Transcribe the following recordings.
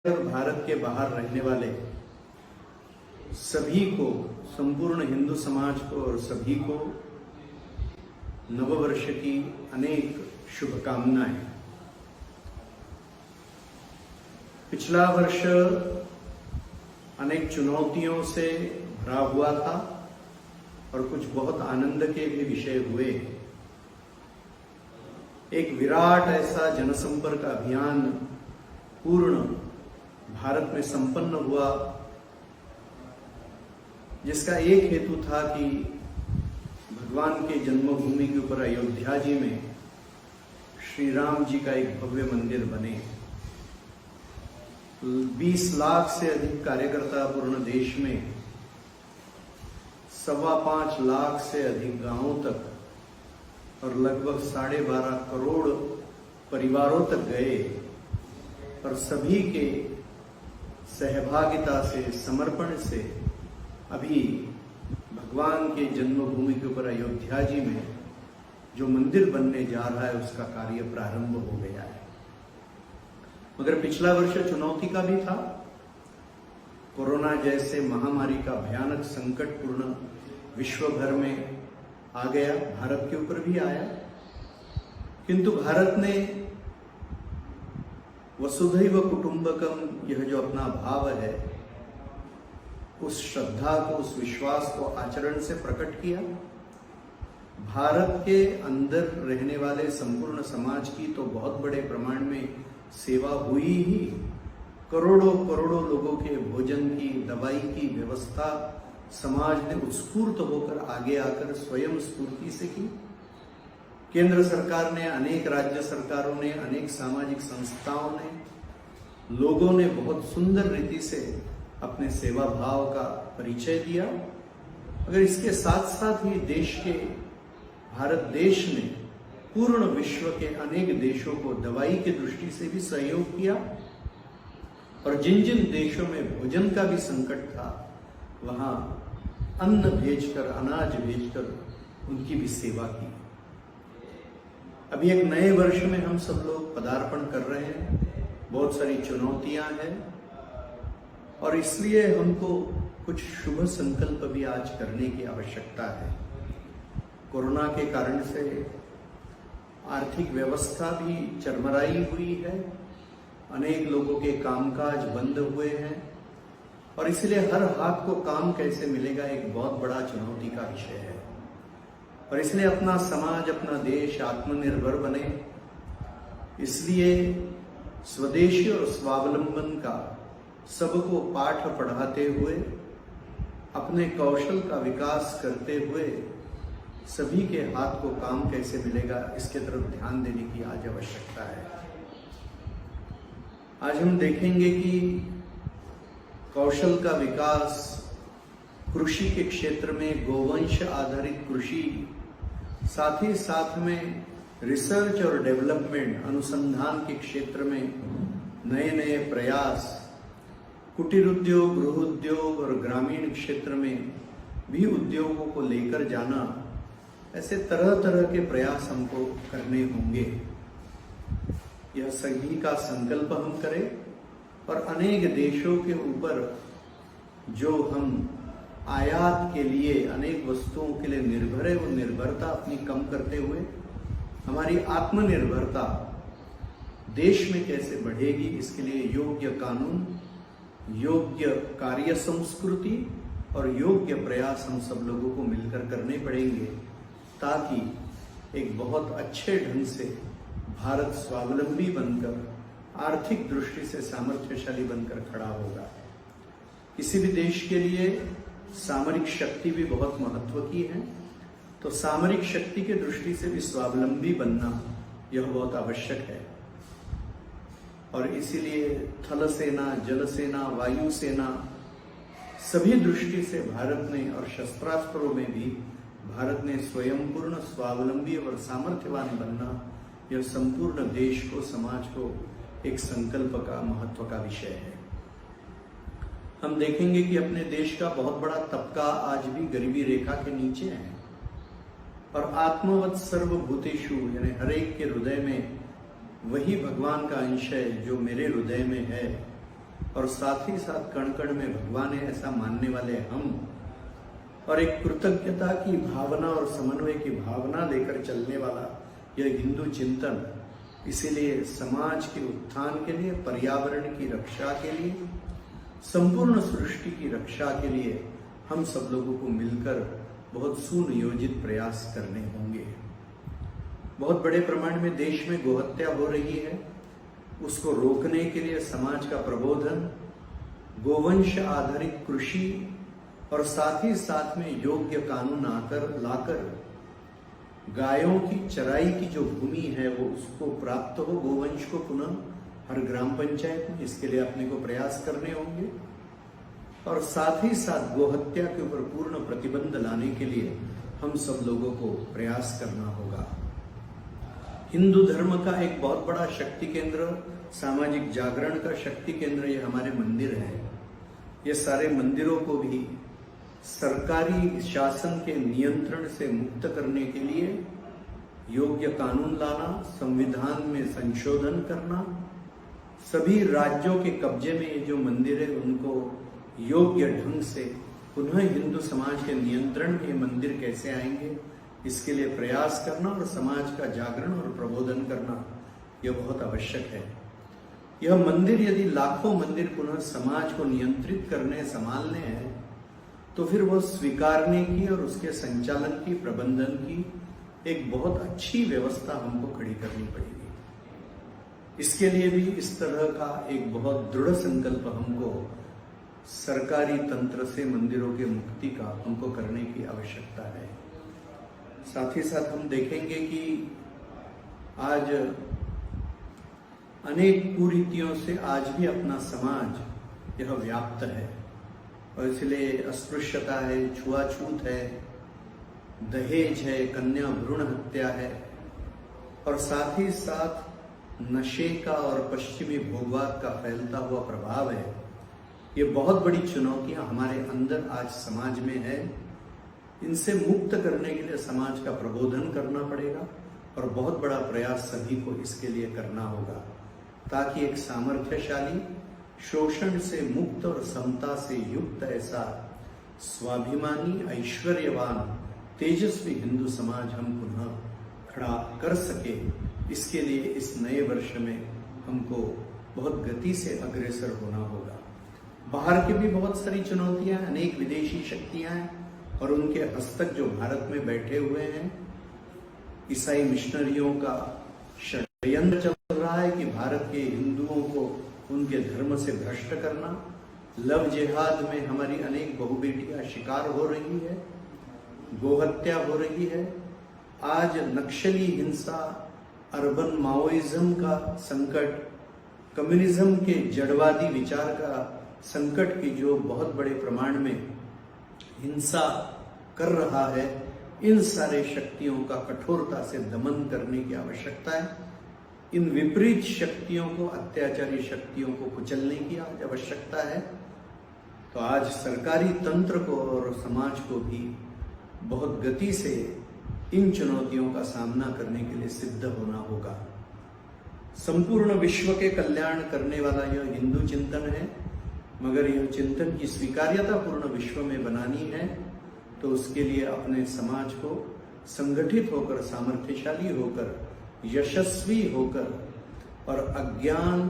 भारत के बाहर रहने वाले सभी को, संपूर्ण हिंदू समाज को और सभी को नववर्ष की अनेक शुभकामनाएं। पिछला वर्ष अनेक चुनौतियों से भरा हुआ था और कुछ बहुत आनंद के भी विषय हुए। एक विराट ऐसा जनसंपर्क अभियान पूर्ण भारत में संपन्न हुआ, जिसका एक हेतु था कि भगवान के जन्मभूमि के ऊपर अयोध्या जी में श्री राम जी का एक भव्य मंदिर बने। 20 लाख से अधिक कार्यकर्ता पूर्ण देश में, 5.25 लाख से अधिक गांवों तक और लगभग 12.5 करोड़ परिवारों तक गए और सभी के सहभागिता से, समर्पण से अभी भगवान के जन्मभूमि के ऊपर अयोध्या जी में जो मंदिर बनने जा रहा है उसका कार्य प्रारंभ हो गया है। मगर पिछला वर्ष चुनौती का भी था। कोरोना जैसे महामारी का भयानक संकट पूर्ण विश्व भर में आ गया, भारत के ऊपर भी आया, किंतु भारत ने वसुधैव कुटुंबकम, यह जो अपना भाव है, उस श्रद्धा को, उस विश्वास को आचरण से प्रकट किया। भारत के अंदर रहने वाले संपूर्ण समाज की तो बहुत बड़े प्रमाण में सेवा हुई ही। करोड़ों करोड़ों लोगों के भोजन की, दवाई की व्यवस्था समाज ने उत्स्फूर्त होकर आगे आकर स्वयं स्फूर्ति से की। केंद्र सरकार ने, अनेक राज्य सरकारों ने, अनेक सामाजिक संस्थाओं ने, लोगों ने बहुत सुंदर रीति से अपने सेवा भाव का परिचय दिया। अगर इसके साथ साथ ही देश के, भारत देश ने पूर्ण विश्व के अनेक देशों को दवाई की दृष्टि से भी सहयोग किया और जिन जिन देशों में भोजन का भी संकट था, वहां अन्न भेजकर, अनाज भेजकर उनकी भी सेवा की। अभी एक नए वर्ष में हम सब लोग पदार्पण कर रहे हैं। बहुत सारी चुनौतियां हैं और इसलिए हमको कुछ शुभ संकल्प भी आज करने की आवश्यकता है। कोरोना के कारण से आर्थिक व्यवस्था भी चरमराई हुई है, अनेक लोगों के कामकाज बंद हुए हैं और इसलिए हर हाथ को काम कैसे मिलेगा एक बहुत बड़ा चुनौती का विषय है। और इसलिए अपना समाज, अपना देश आत्मनिर्भर बने, इसलिए स्वदेशी और स्वावलंबन का सबको पाठ पढ़ाते हुए, अपने कौशल का विकास करते हुए सभी के हाथ को काम कैसे मिलेगा इसके तरफ ध्यान देने की आज आवश्यकता है। आज हम देखेंगे कि कौशल का विकास कृषि के क्षेत्र में, गोवंश आधारित कृषि, साथ ही साथ में रिसर्च और डेवलपमेंट, अनुसंधान के क्षेत्र में नए नए प्रयास, कुटीर उद्योग, गृह उद्योग और ग्रामीण क्षेत्र में भी उद्योगों को लेकर जाना, ऐसे तरह तरह के प्रयास हमको करने होंगे। यह सभी का संकल्प हम करें और अनेक देशों के ऊपर जो हम आयात के लिए, अनेक वस्तुओं के लिए निर्भर है, वो निर्भरता अपनी कम करते हुए हमारी आत्मनिर्भरता देश में कैसे बढ़ेगी, इसके लिए योग्य कानून, योग्य कार्य संस्कृति और योग्य प्रयास हम सब लोगों को मिलकर करने पड़ेंगे, ताकि एक बहुत अच्छे ढंग से भारत स्वावलंबी बनकर, आर्थिक दृष्टि से सामर्थ्यशाली बनकर खड़ा होगा। किसी भी देश के लिए सामरिक शक्ति भी बहुत महत्व की है, तो सामरिक शक्ति की दृष्टि से भी स्वावलंबी बनना यह बहुत आवश्यक है। और इसीलिए थल सेना, जल सेना, वायु सेना, सभी दृष्टि से भारत ने, और शस्त्रास्त्रों में भी भारत ने स्वयं पूर्ण स्वावलंबी और सामर्थ्यवान बनना, यह संपूर्ण देश को, समाज को एक संकल्प का, महत्व का विषय है। हम देखेंगे कि अपने देश का बहुत बड़ा तबका आज भी गरीबी रेखा के नीचे है और आत्मवत् सर्वभूतेषु, यानी हर एक के हृदय में वही भगवान का अंश है जो मेरे हृदय में है, और साथ ही साथ कण कण में भगवान है ऐसा मानने वाले हम, और एक कृतज्ञता की भावना और समन्वय की भावना लेकर चलने वाला यह हिंदू चिंतन, इसीलिए समाज के उत्थान के लिए, पर्यावरण की रक्षा के लिए, संपूर्ण सृष्टि की रक्षा के लिए हम सब लोगों को मिलकर बहुत सुनियोजित प्रयास करने होंगे। बहुत बड़े प्रमाण में देश में गोहत्या हो रही है, उसको रोकने के लिए समाज का प्रबोधन, गोवंश आधारित कृषि और साथ ही साथ में योग्य कानून लाकर गायों की चराई की जो भूमि है वो उसको प्राप्त हो, गोवंश को पुनः हर ग्राम पंचायत में, इसके लिए अपने को प्रयास करने होंगे। और साथ ही साथ गोहत्या के ऊपर पूर्ण प्रतिबंध लाने के लिए हम सब लोगों को प्रयास करना होगा। हिंदू धर्म का एक बहुत बड़ा शक्ति केंद्र, सामाजिक जागरण का शक्ति केंद्र ये हमारे मंदिर हैं। ये सारे मंदिरों को भी सरकारी शासन के नियंत्रण से मुक्त करने के लिए योग्य कानून लाना, संविधान में संशोधन करना, सभी राज्यों के कब्जे में ये जो मंदिर है उनको योग्य ढंग से पुनः हिंदू समाज के नियंत्रण में मंदिर कैसे आएंगे, इसके लिए प्रयास करना और समाज का जागरण और प्रबोधन करना यह बहुत आवश्यक है। यह मंदिर, यदि लाखों मंदिर पुनः समाज को नियंत्रित करने, संभालने हैं, तो फिर वो स्वीकारने की और उसके संचालन की, प्रबंधन की एक बहुत अच्छी व्यवस्था हमको खड़ी करनी पड़ेगी। इसके लिए भी इस तरह का एक बहुत दृढ़ संकल्प हमको सरकारी तंत्र से मंदिरों के मुक्ति का हमको करने की आवश्यकता है। साथ ही साथ हम देखेंगे कि आज अनेक कुरीतियों से आज भी अपना समाज यह व्याप्त है, और इसलिए अस्पृश्यता है, छुआछूत है, दहेज है, कन्या भ्रूण हत्या है, और साथ ही साथ नशे का और पश्चिमी भोगवाद का फैलता हुआ प्रभाव है। ये बहुत बड़ी चुनौतियां हमारे अंदर आज समाज में है। इनसे मुक्त करने के लिए समाज का प्रबोधन करना पड़ेगा और बहुत बड़ा प्रयास सभी को इसके लिए करना होगा, ताकि एक सामर्थ्यशाली, शोषण से मुक्त और समता से युक्त ऐसा स्वाभिमानी, ऐश्वर्यवान, तेजस्वी हिंदू समाज हम पुनः खड़ा कर सके। इसके लिए इस नए वर्ष में हमको बहुत गति से अग्रसर होना होगा। बाहर की भी बहुत सारी चुनौतियां, अनेक विदेशी शक्तियां हैं और उनके हस्तक जो भारत में बैठे हुए हैं। ईसाई मिशनरियों का षड्यंत्र चल रहा है कि भारत के हिंदुओं को उनके धर्म से भ्रष्ट करना। लव जिहाद में हमारी अनेक बहुबेटियां शिकार हो रही है, गोहत्या हो रही है। आज नक्सली हिंसा, अर्बन माओइज्म का संकट, कम्युनिज्म के जड़वादी विचार का संकट की जो बहुत बड़े प्रमाण में हिंसा कर रहा है, इन सारे शक्तियों का कठोरता से दमन करने की आवश्यकता है। इन विपरीत शक्तियों को, अत्याचारी शक्तियों को कुचलने की आज आवश्यकता है। तो आज सरकारी तंत्र को और समाज को भी बहुत गति से इन चुनौतियों का सामना करने के लिए सिद्ध होना होगा। संपूर्ण विश्व के कल्याण करने वाला यह हिंदू चिंतन है, मगर यह चिंतन की स्वीकार्यता पूर्ण विश्व में बनानी है तो उसके लिए अपने समाज को संगठित होकर, सामर्थ्यशाली होकर, यशस्वी होकर और अज्ञान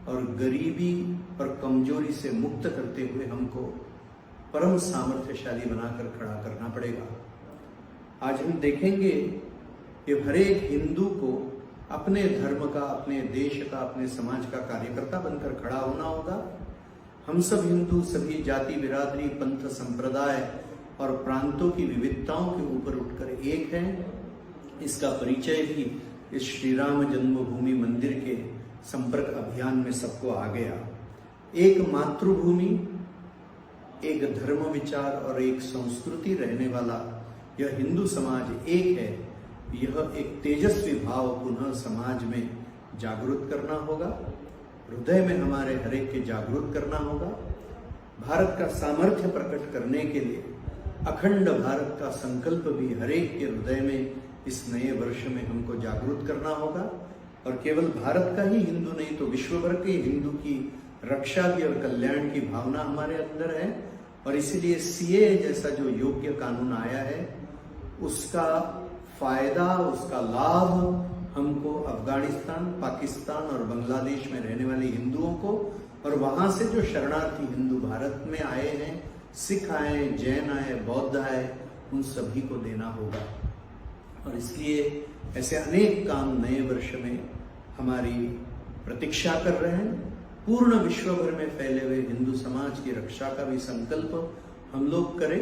और गरीबी और कमजोरी से मुक्त करते हुए हमको परम सामर्थ्यशाली बनाकर खड़ा करना पड़ेगा। आज हम देखेंगे कि हर एक हिंदू को अपने धर्म का, अपने देश का, अपने समाज का कार्यकर्ता बनकर खड़ा होना होगा। हम सब हिंदू सभी जाति, बिरादरी, पंथ, संप्रदाय और प्रांतों की विविधताओं के ऊपर उठकर एक हैं। इसका परिचय भी इस श्री राम जन्मभूमि मंदिर के संपर्क अभियान में सबको आ गया। एक मातृभूमि, एक धर्म विचार और एक संस्कृति रहने वाला यह हिंदू समाज एक है। यह एक तेजस्वी भाव पुनः समाज में जागृत करना होगा, हृदय में हमारे हरेक के जागृत करना होगा। भारत का सामर्थ्य प्रकट करने के लिए अखंड भारत का संकल्प भी हरेक के हृदय में इस नए वर्ष में हमको जागृत करना होगा। और केवल भारत का ही हिंदू नहीं तो विश्व भर के हिंदू की रक्षा की और कल्याण की भावना हमारे अंदर है और इसीलिए सीए जैसा जो योग्य कानून आया है उसका फायदा, उसका लाभ हमको अफगानिस्तान, पाकिस्तान और बांग्लादेश में रहने वाले हिंदुओं को और वहां से जो शरणार्थी हिंदू भारत में आए हैं, सिख आए, जैन आए, बौद्ध आए, उन सभी को देना होगा। और इसलिए ऐसे अनेक काम नए वर्ष में हमारी प्रतीक्षा कर रहे हैं। पूर्ण विश्व भर में फैले हुए हिंदू समाज की रक्षा का भी संकल्प हम लोग करें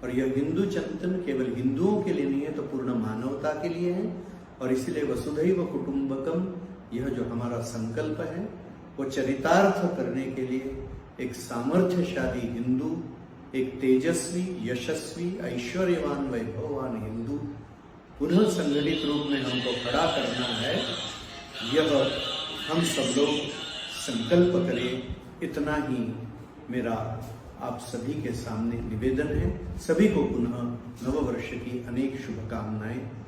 और यह हिंदू चिंतन केवल हिंदुओं के लिए नहीं है तो पूर्ण मानवता के लिए है। और इसलिए वसुधैव कुटुंबकम यह जो हमारा संकल्प है वो चरितार्थ करने के लिए एक सामर्थ्यशाली हिंदू, एक तेजस्वी, यशस्वी, ऐश्वर्यवान, वैभववान हिंदू पुनः संगठित रूप में हमको खड़ा करना है। यह हम सब लोग संकल्प करें, इतना ही मेरा आप सभी के सामने निवेदन है। सभी को पुनः नववर्ष की अनेक शुभकामनाएं।